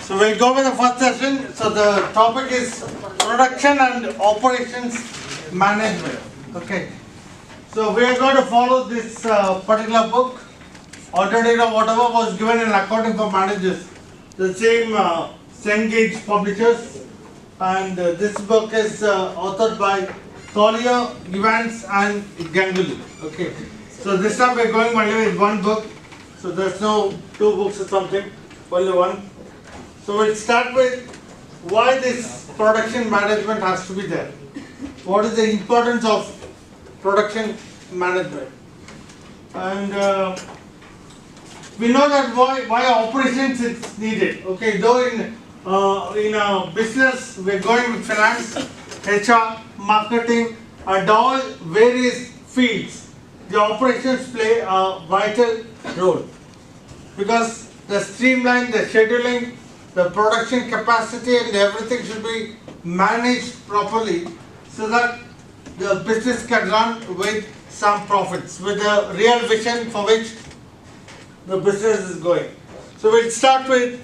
So we'll go with the first session. So the topic is production and operations management. Okay. So we are going to follow this particular book. Already whatever was given in accounting for managers, the same Cengage publishers, and this book is authored by Collier, Evans and Ganguly. Okay. So this time we are going only with one book. So there's no two books or something, only one. So we'll start with why this production management has to be there. What is the importance of production management? And we know that why operations is needed. Okay, though in a business we're going with finance, HR, marketing, and all various fields, the operations play a vital role because the streamline, the scheduling, the production capacity and everything should be managed properly so that the business can run with some profits, with a real vision for which the business is going. So we'll start with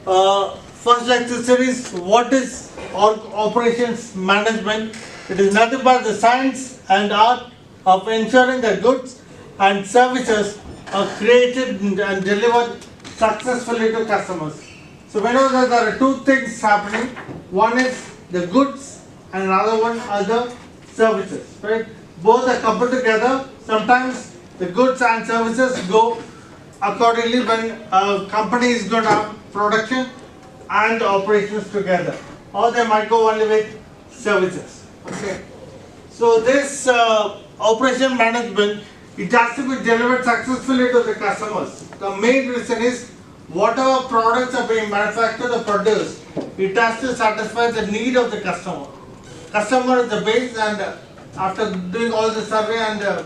first lecture series, what is operations management? It is nothing but the science and art of ensuring that goods and services are created and delivered successfully to customers. So we know that there are two things happening. One is the goods and another one are the services. Right? Both are coupled together. Sometimes the goods and services go accordingly when a company is going to have production and operations together. Or they might go only with services. Okay. So this operation management, it has to be delivered successfully to the customers. The main reason is whatever products are being manufactured or produced, it has to satisfy the need of the customer. Customer is the base, and after doing all the survey and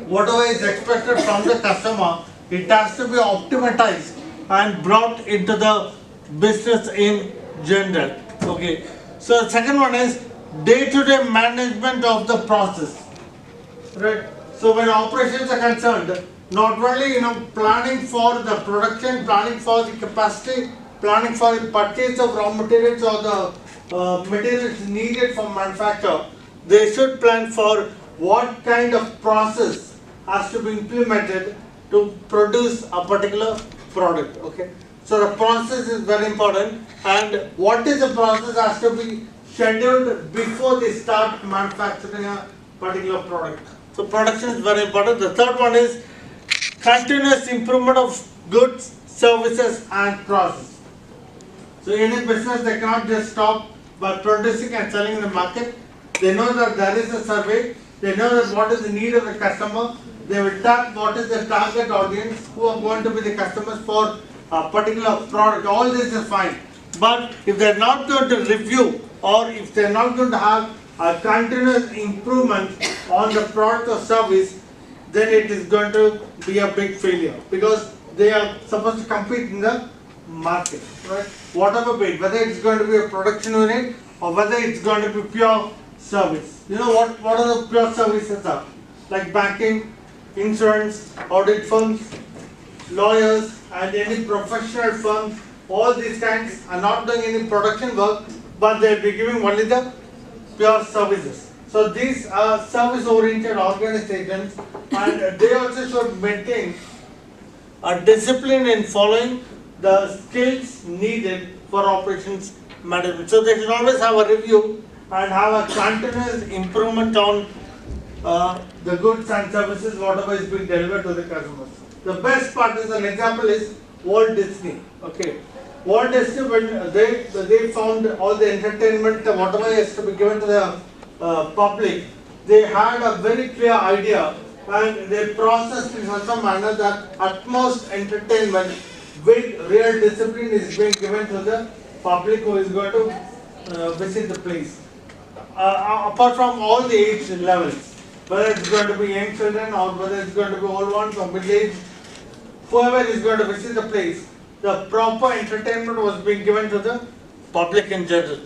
whatever is expected from the customer, it has to be optimized and brought into the business in general. Okay. So the second one is day-to-day management of the process. Right. So when operations are concerned, not only planning for the production, planning for the capacity, planning for the purchase of raw materials or the materials needed for manufacture, they should plan for what kind of process has to be implemented to produce a particular product. Okay, so the process is very important, and what is the process has to be scheduled before they start manufacturing a particular product. So production is very important. The third one is continuous improvement of goods, services and process. So in a business they cannot just stop by producing and selling in the market. They know that there is a survey, they know that what is the need of the customer, they will tap what is the target audience, who are going to be the customers for a particular product. All this is fine. But if they are not going to review or if they are not going to have a continuous improvement on the product or service, then it is going to be a big failure because they are supposed to compete in the market, right? Whatever be it, whether it's going to be a production unit or whether it's going to be pure service. You know what are the pure services are? Like banking, insurance, audit firms, lawyers and any professional firms, all these kinds are not doing any production work, but they will be giving only the pure services. So these are service-oriented organizations, and they also should maintain a discipline in following the skills needed for operations management. So they should always have a review and have a continuous improvement on the goods and services, whatever is being delivered to the customers. The best part is, an example is Walt Disney. Okay, Walt Disney, when they found all the entertainment, whatever is to be given to the public, they had a very clear idea and they processed in such a manner that utmost entertainment with real discipline is being given to the public who is going to visit the place. Apart from all the age levels, whether it's going to be young children or whether it's going to be old ones or middle-aged, whoever is going to visit the place, the proper entertainment was being given to the public in general.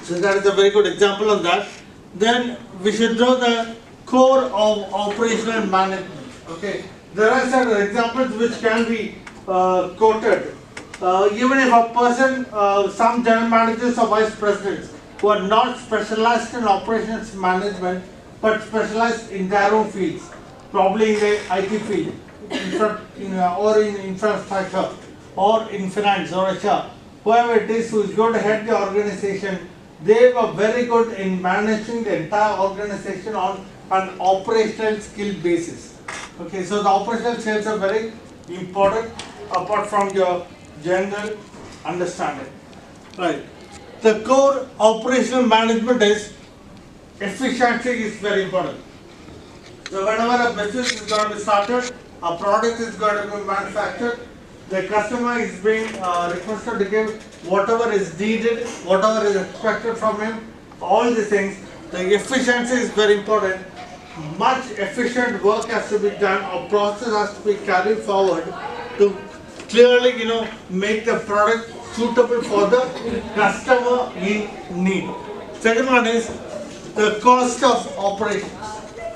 So that is a very good example of that. Then we should know the core of operational management. Okay, there are certain examples which can be quoted. Even if a person, some general managers or vice presidents who are not specialized in operations management but specialized in their own fields, probably in the IT field, or in infrastructure, or in finance or HR, whoever it is who is going to head the organization, they were very good in managing the entire organization on an operational skill basis. Okay, so the operational skills are very important apart from your general understanding. Right. The core operational management is efficiency is very important. So whenever a business is going to be started, a product is going to be manufactured, the customer is being requested to give whatever is needed, whatever is expected from him, all these things. The efficiency is very important. Much efficient work has to be done, or process has to be carried forward to clearly, make the product suitable for the customer in need. Second one is the cost of operations.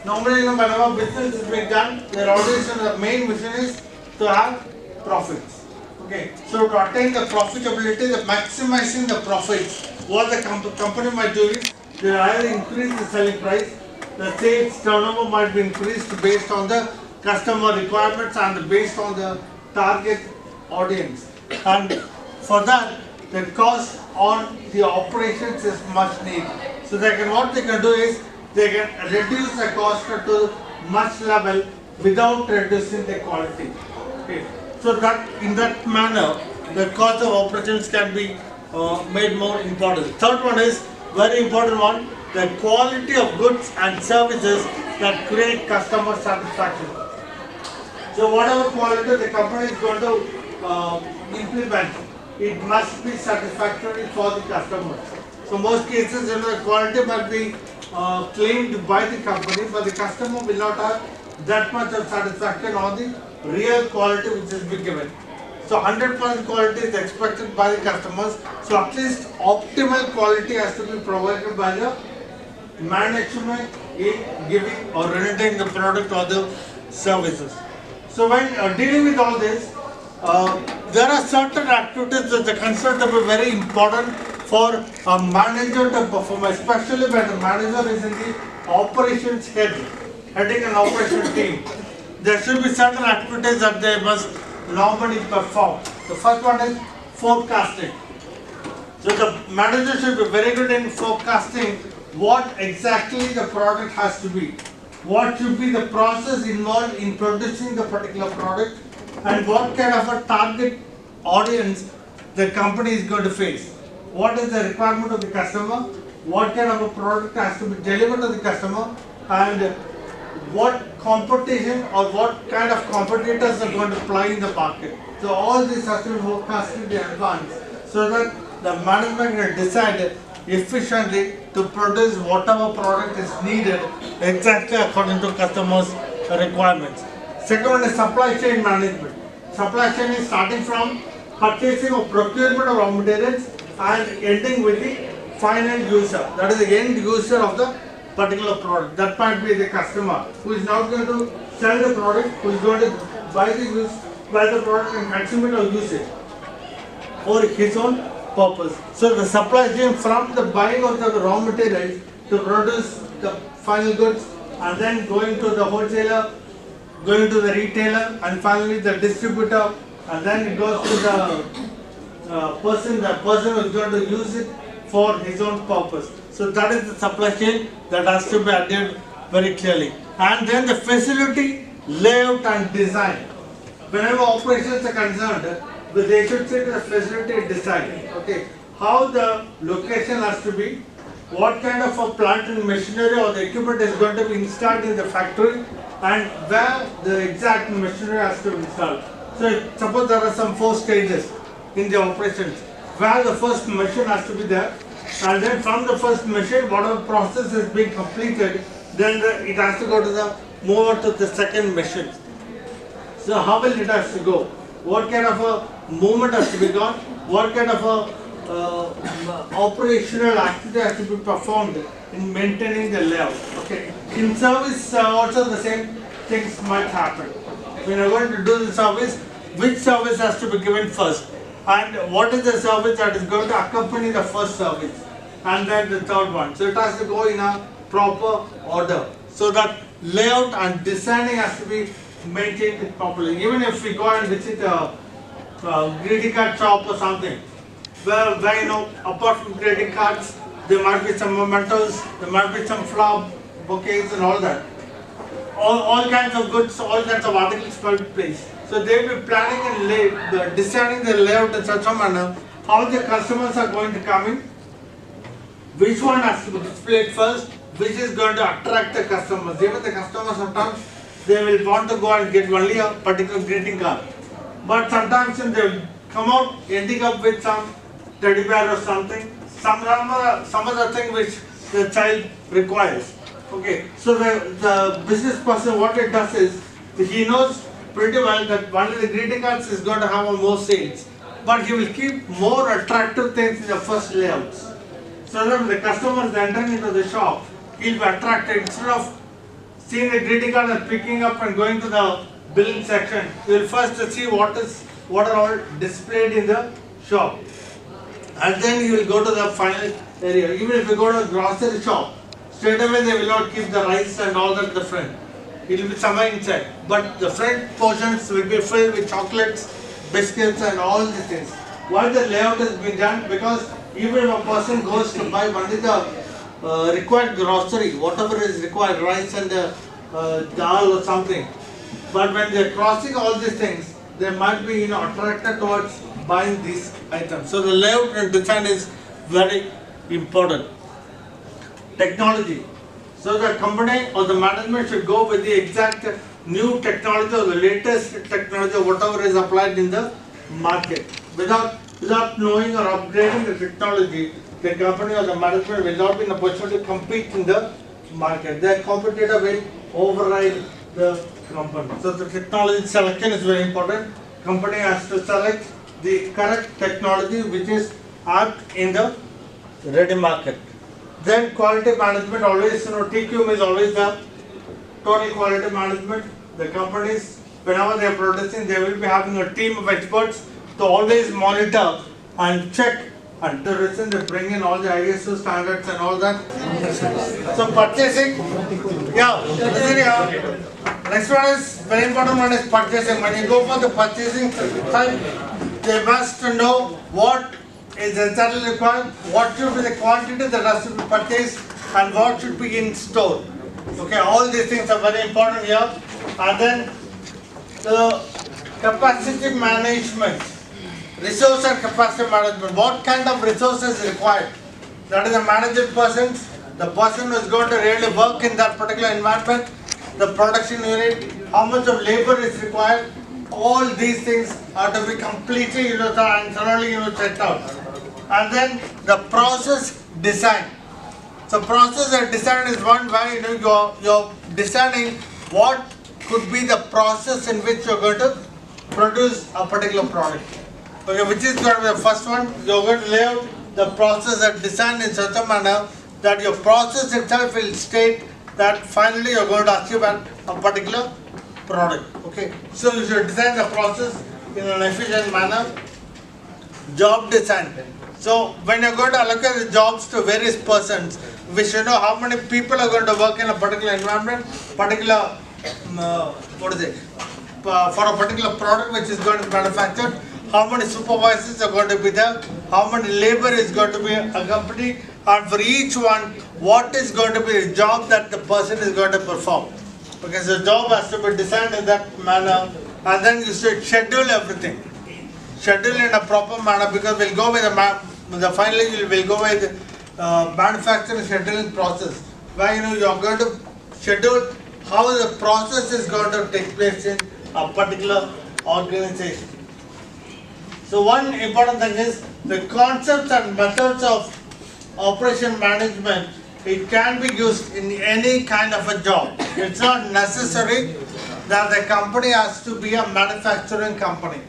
Normally, whenever business is being done, the main mission is to have profits. Okay, so to attain the profitability, the maximizing the profits, what the company might do is they either increase the selling price, the sales turnover might be increased based on the customer requirements and based on the target audience. And for that, the cost on the operations is much needed. So what they can do is they can reduce the cost to much level without reducing the quality. Okay. So that in that manner, the cost of operations can be made more important. Third one is very important one, the quality of goods and services that create customer satisfaction. So whatever quality the company is going to implement, it must be satisfactory for the customers. So most cases, the quality must be claimed by the company, but the customer will not have that much of satisfaction on the real quality which has been given. So 100% quality is expected by the customers. So at least optimal quality has to be provided by the management in giving or renting the product or the services. So when dealing with all this, there are certain activities that are considered to be very important for a manager to perform, especially when the manager is in the operations heading an operation team. There should be certain activities that they must normally perform. The first one is forecasting. So the manager should be very good in forecasting what exactly the product has to be, what should be the process involved in producing the particular product, and what kind of a target audience the company is going to face. What is the requirement of the customer, what kind of a product has to be delivered to the customer, and what competition or what kind of competitors are going to play in the market. So all this has to be forecasted in advance so that the management can decide efficiently to produce whatever product is needed exactly according to customers' requirements. Second one is supply chain management. Supply chain is starting from purchasing or procurement of raw materials and ending with the final user, that is the end user of the particular product. That might be the customer who is not going to sell the product, who is going to buy the product and consume it or use it for his own purpose. So the supply chain from the buying of the raw materials to produce the final goods, and then going to the wholesaler, going to the retailer, and finally the distributor, and then it goes to the person who is going to use it for his own purpose. So that is the supply chain that has to be adhered very clearly. And then the facility layout and design. Whenever operations are concerned, they should say the facility design. Okay, how the location has to be, what kind of a plant and machinery or the equipment is going to be installed in the factory, and where the exact machinery has to be installed. So suppose there are some 4 stages in the operations, where the first machine has to be there, and then from the first machine, whatever process is being completed, then it has to go to the move on to the second machine. So how will it has to go? What kind of a movement has to be done? What kind of a operational activity has to be performed in maintaining the layout? Okay. In service, also the same things might happen. When you are going to do the service, which service has to be given first? and what is the service that is going to accompany the first service, and then the third one. So it has to go in a proper order. So that layout and designing has to be maintained properly. Even if we go and visit a greeting card shop or something, where you know, apart from greeting cards, there might be some mementos, there might be some flower bouquets and all that. All kinds of goods, all kinds of articles will be placed. So they will be planning and designing the layout in such a manner how the customers are going to come in, which one has to be displayed first, which is going to attract the customers. Even the customers sometimes they will want to go and get only a particular greeting card, but sometimes they will come out ending up with some teddy bear or something, some other thing which the child requires. Okay, so the business person, what it does is, he knows pretty well that only the greeting cards is going to have more sales, but he will keep more attractive things in the first layouts. So that when the customer is entering into the shop, he will be attracted. Instead of seeing the greeting card and picking up and going to the billing section, he will first see what are all displayed in the shop, and then he will go to the final area. Even if you go to a grocery shop, straight away they will not keep the rice and all that the front. It will be somewhere inside. But the front portions will be filled with chocolates, biscuits and all these things. Why the layout has been done? Because even if a person goes to buy only the required grocery, whatever is required, rice and dal or something. But when they are crossing all these things, they might be attracted towards buying these items. So the layout and design is very important. Technology. So the company or the management should go with the exact new technology or the latest technology or whatever is applied in the market. Without knowing or upgrading the technology, the company or the management will not be in a position to compete in the market. Their competitor will override the company. So the technology selection is very important. Company has to select the correct technology which is apt in the ready market. Then quality management, always, TQM is always the total quality management. The companies, whenever they are producing, they will be having a team of experts to always monitor and check, and the reason they bring in all the ISO standards and all that. So purchasing, next one is very important one is purchasing. When you go for the purchasing side, they must know what is exactly required, what should be the quantity that has to be purchased, and what should be in store. Okay, all these things are very important here. And then the capacity management, resource and capacity management. What kind of resources is required? That is the managing person, the person who is going to really work in that particular environment, the production unit, how much of labor is required. All these things are to be completely thoroughly checked out. And then the process design. So process and design is one where you're designing what could be the process in which you're going to produce a particular product. Okay, which is going to be the first one. You're going to lay out the process and design in such a manner that your process itself will state that finally you're going to achieve a particular product. Okay, so you should design the process in an efficient manner. Job design. So when you're going to allocate the jobs to various persons, we should know how many people are going to work in a particular environment, for a particular product which is going to be manufactured, how many supervisors are going to be there, how many labor is going to be accompanied, and for each one, what is going to be the job that the person is going to perform. Okay, so the job has to be designed in that manner, and then you should schedule everything. Schedule in a proper manner, because we'll go with finally we'll go with manufacturing scheduling process, where you're going to schedule how the process is going to take place in a particular organization. So one important thing is the concepts and methods of operation management. It can be used in any kind of a job. It's not necessary that the company has to be a manufacturing company.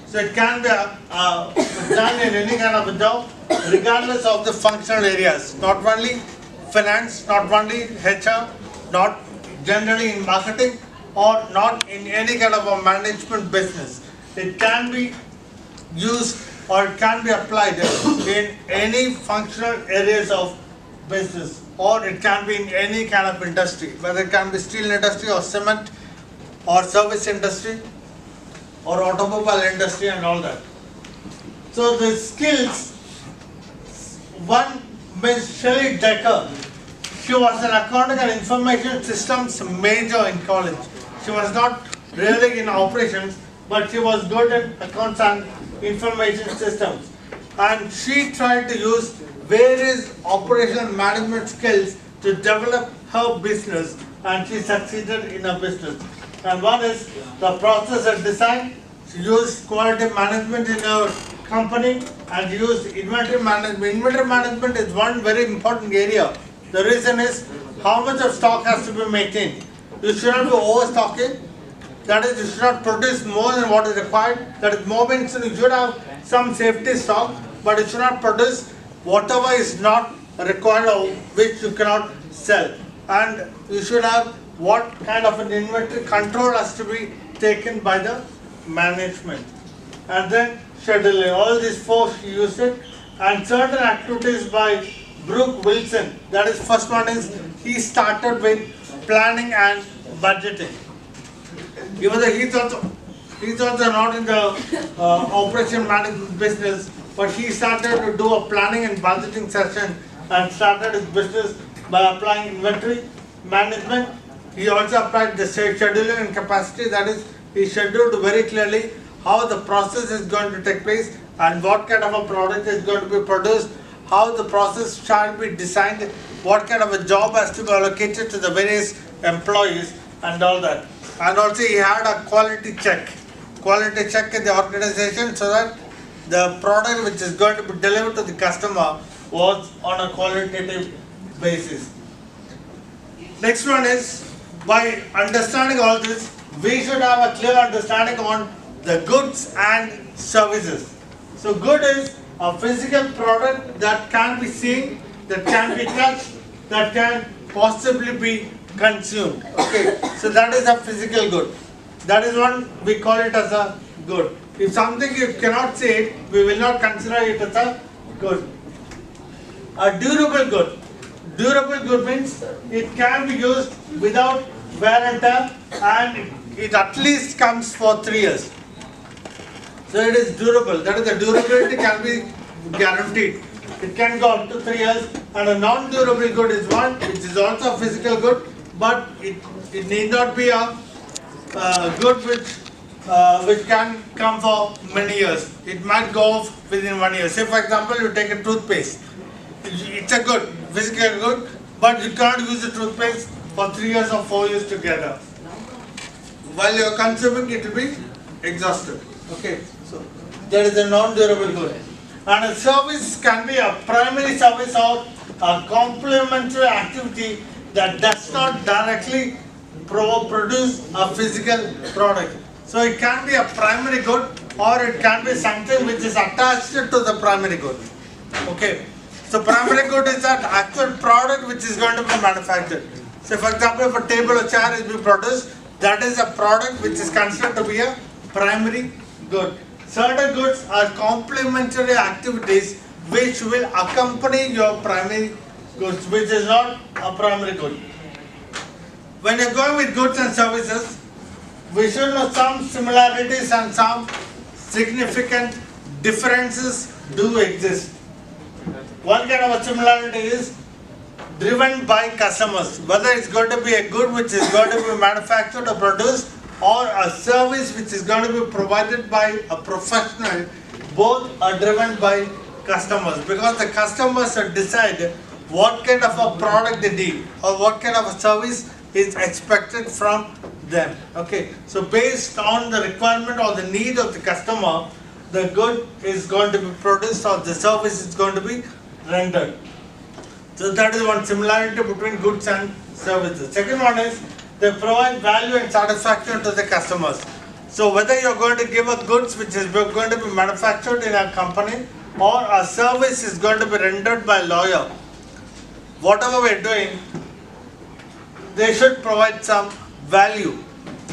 So it can be done in any kind of a job, regardless of the functional areas. Not only finance, not only HR, not generally in marketing, or not in any kind of a management business. It can be used or it can be applied in any functional areas of business, or it can be in any kind of industry, whether it can be steel industry or cement or service industry or automobile industry and all that. So the skills, one Ms. Shelley Decker, she was an accounting and information systems major in college. She was not really in operations, but she was good in accounts and information systems. And she tried to use various operational management skills to develop her business, and she succeeded in her business. And one is the process and design. She used quality management in her company and used inventory management. Inventory management is one very important area. The reason is how much of stock has to be maintained. You should not be overstocking. That is, you should not produce more than what is required. That is, more means you should have some safety stock, but you should not produce whatever is not required or which you cannot sell. And you should have what kind of an inventory control has to be taken by the management. And then scheduling. All these four she used it. And certain activities by Brooke Wilson. That is, first one is he started with planning and budgeting. Even though he's also not in the operation management business, but he started to do a planning and budgeting session and started his business by applying inventory management. He also applied the scheduling and capacity. That is, he scheduled very clearly how the process is going to take place and what kind of a product is going to be produced, how the process shall be designed, what kind of a job has to be allocated to the various employees and all that. And also he had a quality check in the organization, so that the product which is going to be delivered to the customer was on a qualitative basis. Next one is, by understanding all this, we should have a clear understanding on the goods and services. So good is a physical product that can be seen, that can be touched, that can possibly be consumed. Okay, so that is a physical good. That is one we call it as a good. If something you cannot see it, we will not consider it as a good. A durable good. Durable good means it can be used without wear and tear, and it at least comes for 3 years. So it is durable. That is, the durability can be guaranteed. It can go up to 3 years. And a non-durable good is one which is also a physical good, but it need not be a good which can come for many years. It might go off within 1 year. Say for example, you take a toothpaste. It's a good, physical good, but you can't use the toothpaste for 3 years or 4 years together. While you are consuming, it will be exhausted. Okay, so that is a non-durable good. And a service can be a primary service or a complementary activity that does not directly produce a physical product. So it can be a primary good, or it can be something which is attached to the primary good. Okay, so primary good is that actual product which is going to be manufactured. So for example, if a table or chair is being produced, that is a product which is considered to be a primary good. Certain goods are complementary activities which will accompany your primary goods, which is not a primary good. When you are going with goods and services, we should know some similarities and some significant differences do exist. One kind of a similarity is driven by customers, whether it's going to be a good which is going to be manufactured or produced, or a service which is going to be provided by a professional. Both are driven by customers, because the customers decide what kind of a product they need or what kind of a service is expected from them. Okay, so based on the requirement or the need of the customer, the good is going to be produced or the service is going to be rendered. So that is one similarity between goods and services. Second one is they provide value and satisfaction to the customers. So whether you are going to give a goods which is going to be manufactured in a company, or a service is going to be rendered by a lawyer, whatever we are doing, they should provide some value.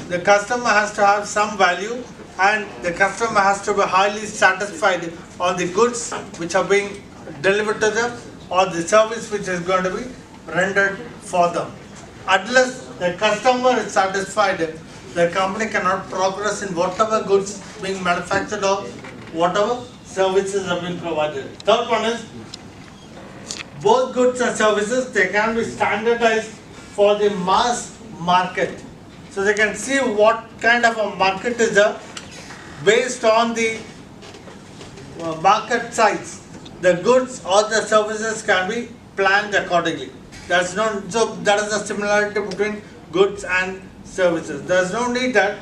The customer has to have some value, and the customer has to be highly satisfied on the goods which are being delivered to them or the service which is going to be rendered for them. Unless the customer is satisfied, the company cannot progress in whatever goods being manufactured or whatever services are being provided. Third one is both goods and services, they can be standardized for the mass market. So they can see what kind of a market is there based on the market size. The goods or the services can be planned accordingly. So that is the similarity between goods and services. There is no need that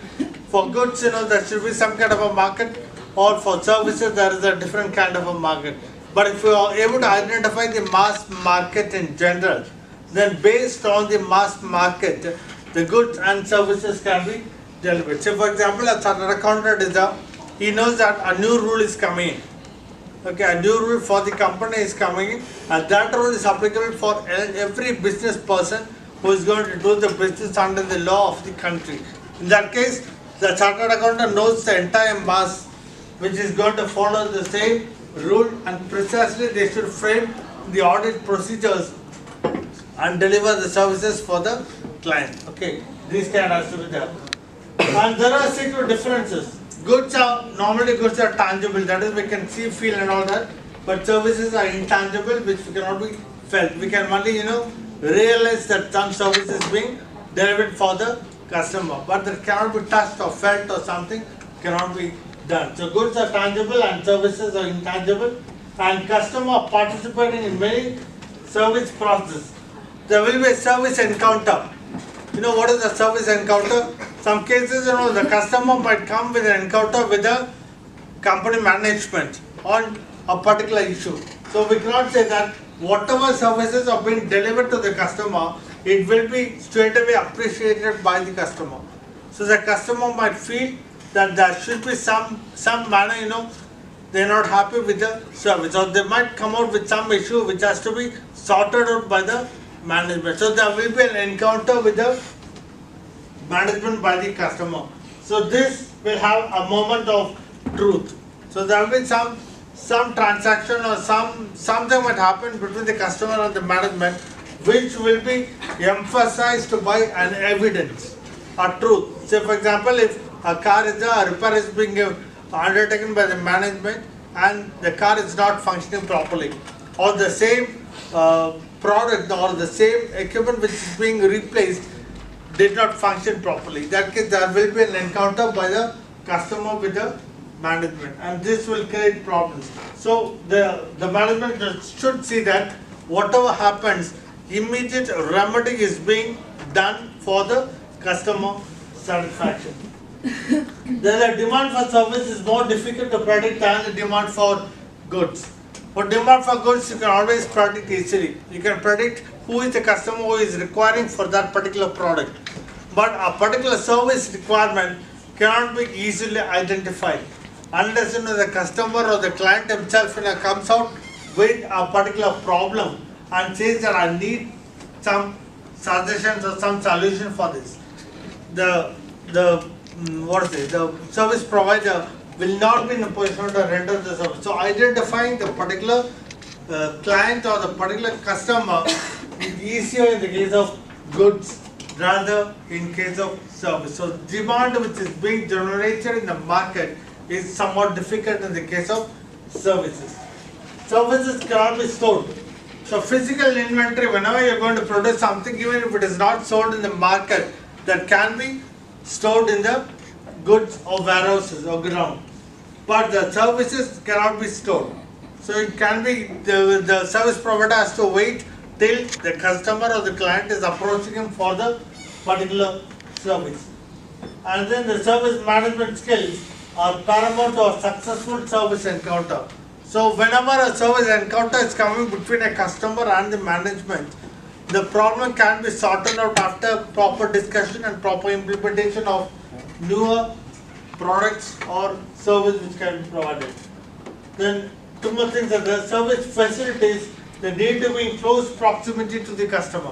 for goods, there should be some kind of a market, or for services there is a different kind of a market. But if you are able to identify the mass market in general, then based on the mass market, the goods and services can be delivered. So for example, a chartered accountant is he knows that a new rule is coming in. Okay, a new rule for the company is coming in, and that rule is applicable for every business person who is going to do the business under the law of the country. In that case, the chartered accountant knows the entire mass which is going to follow the same rule, and precisely they should frame the audit procedures and deliver the services for the client. Okay, these can has to be there. And there are secret differences. Goods are tangible, that is we can see, feel and all that, but services are intangible, which cannot be felt. We can only realize that some service is being delivered for the customer, but that cannot be touched or felt or something cannot be done. So goods are tangible and services are intangible, and customer participating in many service processes. There will be a service encounter. What is the service encounter? Some cases, the customer might come with an encounter with the company management on a particular issue. So we cannot say that whatever services are being delivered to the customer, it will be straight away appreciated by the customer. So the customer might feel that there should be some manner, they are not happy with the service, or they might come out with some issue which has to be sorted out by the management. So there will be an encounter with the management by the customer. So this will have a moment of truth. So there will be some transaction or something might happen between the customer and the management, which will be emphasized by an evidence, a truth. Say for example, if a car is a repair is being undertaken by the management and the car is not functioning properly, or the same product or the same equipment which is being replaced did not function properly. In that case, there will be an encounter by the customer with the management, and this will create problems. So the management should see that whatever happens, immediate remedy is being done for the customer satisfaction. The demand for service is more difficult to predict than the demand for goods. For demand for goods, you can always predict easily. You can predict who is the customer who is requiring for that particular product. But a particular service requirement cannot be easily identified unless the customer or the client himself comes out with a particular problem and says that I need some suggestions or some solution for this. The service provider will not be in a position to render the service. So identifying the particular client or the particular customer is easier in the case of goods rather in case of service. So demand which is being generated in the market is somewhat difficult in the case of services. Services cannot be stored. So physical inventory, whenever you are going to produce something, even if it is not sold in the market, that can be stored in the goods or warehouses or ground. But the services cannot be stored. So it can be, the service provider has to wait till the customer or the client is approaching him for the particular service. And then the service management skills are paramount to a successful service encounter. So whenever a service encounter is coming between a customer and the management, the problem can be sorted out after proper discussion and proper implementation of newer products or service which can be provided. Then two more things are the service facilities, they need to be in close proximity to the customer.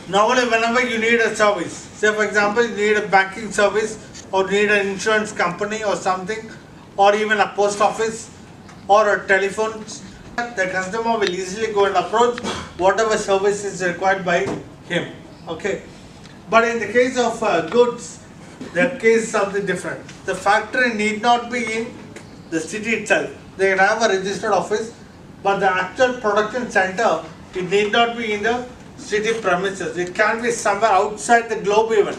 Normally whenever you need a service, say for example you need a banking service or need an insurance company or something, or even a post office or a telephone, the customer will easily go and approach whatever service is required by him. Okay. But in the case of goods, the case is something different. The factory need not be in the city itself. They can have a registered office, but the actual production center, it need not be in the city premises. It can be somewhere outside the globe even.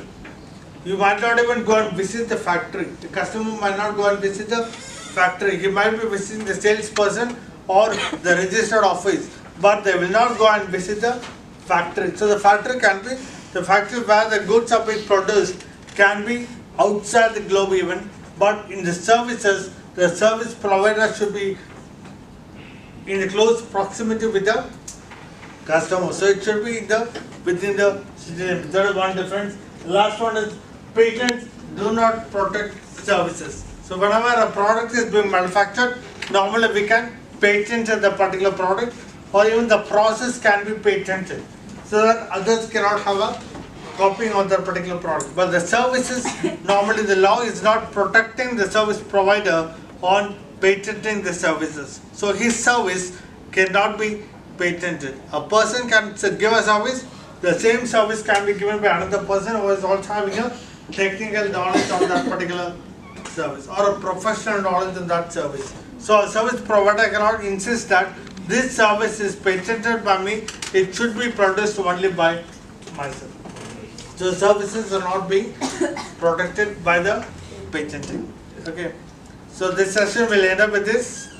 You might not even go and visit the factory. The customer might not go and visit the factory. He might be visiting the salesperson or the registered office, but they will not go and visit the factory. So the factory can be, the factory where the goods are being produced can be outside the globe even, but in the services, the service provider should be in the close proximity with the customer. So it should be in the within the city limits. That is one difference. The last one is patents do not protect services. So whenever a product is being manufactured, normally we can patent the particular product, or even the process can be patented, so that others cannot have a copying of that particular product. But the services, normally the law is not protecting the service provider on patenting the services. So his service cannot be patented. A person can give a service, the same service can be given by another person who is also having a technical knowledge on that particular service, or a professional knowledge in that service. So a service provider cannot insist that this service is patented by me, it should be produced only by myself. So services are not being protected by the patenting. Okay. So this session will end up with this.